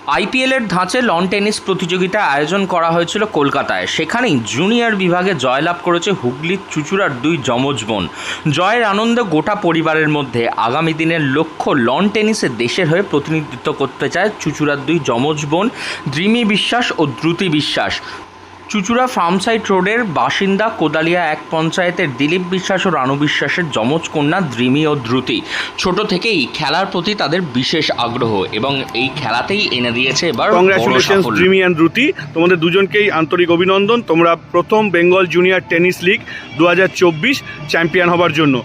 আইপিএলের ধাঁচে loan tennis প্রতিযোগিতা আয়োজন করা হয়েছিল কলকাতায়। সেখানেই জুনিয়র বিভাগে জয়লাভ করেছে হুগলির চুঁচুড়ার দুই যমজ বোন। জয়ের আনন্দে গোটা পরিবারের মধ্যে। আগামী দিনের লক্ষ্য লন টেনিসে দেশের হয়ে প্রতিনিধিত্ব করতে চায় চুঁচুড়ার দুই যমজ বোন দ্রিমি বিশ্বাস ও দ্রুতি বিশ্বাস। চুঁচুড়া ফার্মসাইট রোডের বাসিন্দা কোদালিয়া এক পঞ্চায়েতের দিলীপ বিশ্বাস ও রানু বিশ্বাসের যমজ কন্যা দ্রিমি ও দ্রুতি। ছোট থেকেই খেলার প্রতি তাদের বিশেষ আগ্রহ এবং এই খেলাতেই এনে দিয়েছে এবার কংগ্রাচুলেশনস দ্রিমি অ্যান্ড দ্রুতি, তোমাদের দুজনকেই আন্তরিক অভিনন্দন। তোমরা প্রথম Bengal junior tennis league 2024 champion হবার জন্য।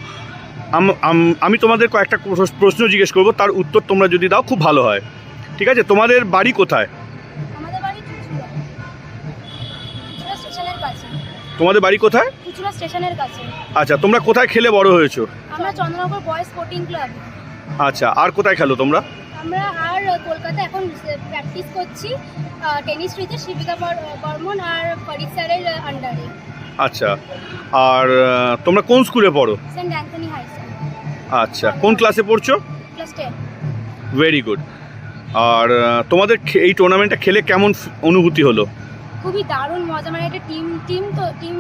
আমি তোমাদের কয়েকটা প্রশ্ন জিজ্ঞেস করবো, তার উত্তর তোমরা যদি দাও খুব ভালো হয়। ঠিক আছে, তোমাদের বাড়ি কোথায়? তোমাদের বাড়ি কোথায়? চুঁচুড়া স্টেশনের কাছে। আচ্ছা, তোমরা কোথায় খেলে বড় হয়েছো? আমরা চন্দ্রনগর বয়েজ স্পোর্টিং ক্লাব। আচ্ছা, আর কোথায় খেলো তোমরা? আমরা আর কলকাতা এখন প্র্যাকটিস করছি টেনিস ফ্রিতে শিবিকা বর্মন আর ফরিদ স্যারের আন্ডারে। আচ্ছা, আর তোমরা কোন স্কুলে পড়ো? Saint Anthony High School. আচ্ছা, কোন ক্লাসে পড়ছো? ক্লাস 10। Very good. আর তোমাদের এই টুর্নামেন্টটা খেলে কেমন অনুভূতি হলো? খুবই দারুণ মজা, মানে একটা টিম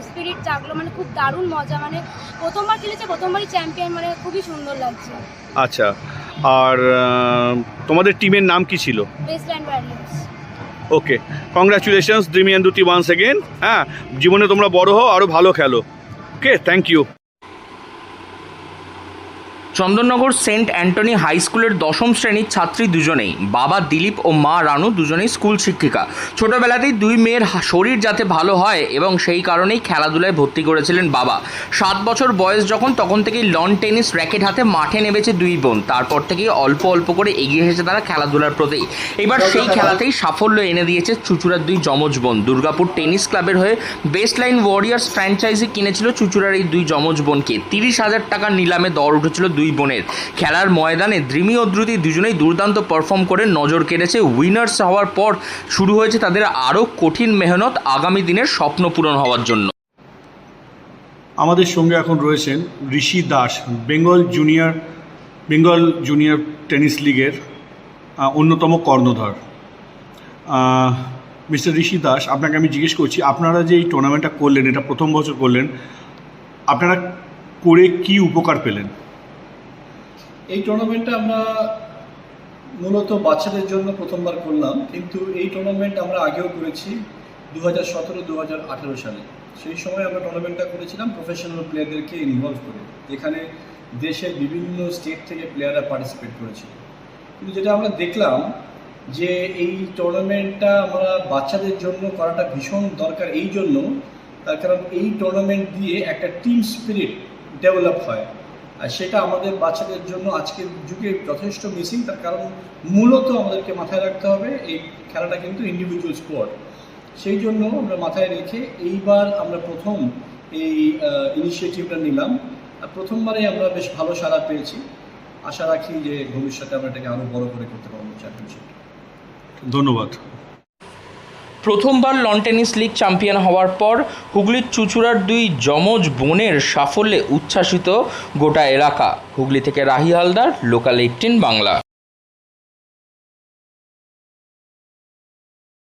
স্পিরিট জাগলো, মানে খুব দারুণ মজা, মানে প্রথমবার খেলেছে, প্রথমবারই চ্যাম্পিয়ন, মানে খুবই সুন্দর লাগছে। আচ্ছা, আর তোমাদের টিমের নাম কি ছিল? Westland Warriors. Okay, congratulations Drimi and Druti once again. হ্যাঁ, জীবনে তোমরা বড় হও, আরও ভালো খেলো। Okay, thank you. Chandannagar Saint Anthony High স্কুলের দশম শ্রেণীর ছাত্রী দুজনেই। বাবা দিলীপ ও মা রানু দুজনেই স্কুল শিক্ষিকা। ছোটবেলাতেই দুই মেয়ের শরীর যাতে ভালো হয় এবং সেই কারণেই খেলাধুলায় ভর্তি করেছিলেন বাবা। 7 বছর বয়স তখন থেকেই লন টেনিস র্যাকেট হাতে মাঠে নেমেছে দুই বোন। তারপর থেকেই অল্প অল্প করে এগিয়ে এসেছে তারা খেলাধুলার প্রতি। এবার সেই খেলাতেই সাফল্য এনে দিয়েছে চুঁচুড়ার দুই যমজ বোন। দুর্গাপুর টেনিস ক্লাবের হয়ে বেস্টলাইন ওয়ারিয়ার্স ফ্র্যাঞ্চাইজি কিনেছিল চুঁচুড়ার এই দুই যমজ বোনকে। 30,000 টাকার নিলামে দর উঠেছিল দুই বোনের। খেলার ময়দানে দ্রিমি ও দ্রুতি দুজনেই দুর্দান্ত পারফর্ম করে নজর কেড়েছে। উইনার্স হওয়ার পর শুরু হয়েছে তাদের আরও কঠিন মেহনত আগামী দিনের স্বপ্ন পূরণ হওয়ার জন্য। আমাদের সঙ্গে এখন রয়েছেন ঋষি দাস, বেঙ্গল জুনিয়র টেনিস লিগের অন্যতম কর্ণধার। মিস্টার ঋষি দাস, আপনাকে আমি জিজ্ঞেস করছি, আপনারা যে এই টুর্নামেন্টটা করলেন, এটা প্রথম বছর করলেন, আপনারা করে কি উপকার পেলেন? এই টুর্নামেন্টটা আমরা মূলত বাচ্চাদের জন্য প্রথমবার করলাম, কিন্তু এই টুর্নামেন্ট আমরা আগেও করেছি 2017-2018 সালে। সেই সময় আমরা টুর্নামেন্টটা করেছিলাম প্রফেশনাল প্লেয়ারদেরকে ইনভলভ করে, যেখানে দেশের বিভিন্ন স্টেট থেকে প্লেয়াররা পার্টিসিপেট করেছিল। কিন্তু যেটা আমরা দেখলাম যে এই টুর্নামেন্টটা আমরা বাচ্চাদের জন্য করাটা ভীষণ দরকার, এই জন্য তার কারণ এই টুর্নামেন্ট দিয়ে একটা টিম স্পিরিট ডেভেলপ হয়, আর সেটা আমাদের বাচ্চাদের জন্য আজকের যুগে যথেষ্ট মিসিং। তার কারণ মূলত আমাদেরকে মাথায় রাখতে হবে এই খেলাটা কিন্তু ইন্ডিভিজুয়াল স্পোর্ট। সেই জন্য আমরা মাথায় রেখে এইবার আমরা প্রথম এই ইনিশিয়েটিভটা নিলাম, আর প্রথমবারে আমরা বেশ ভালো সাড়া পেয়েছি। আশা রাখি যে ভবিষ্যতে আমরা এটাকে আরও বড় করে করতে পারবো চ্যাম্পিয়নশিপ। ধন্যবাদ। প্রথমবার লন টেনিস লিগ চ্যাম্পিয়ন হওয়ার পর হুগলির চুঁচুড়ার দুই যমজ বোনের সাফল্যে উচ্ছ্বাসিত গোটা এলাকা। হুগলি থেকে রাহি হালদার, লোকাল 18 বাংলা।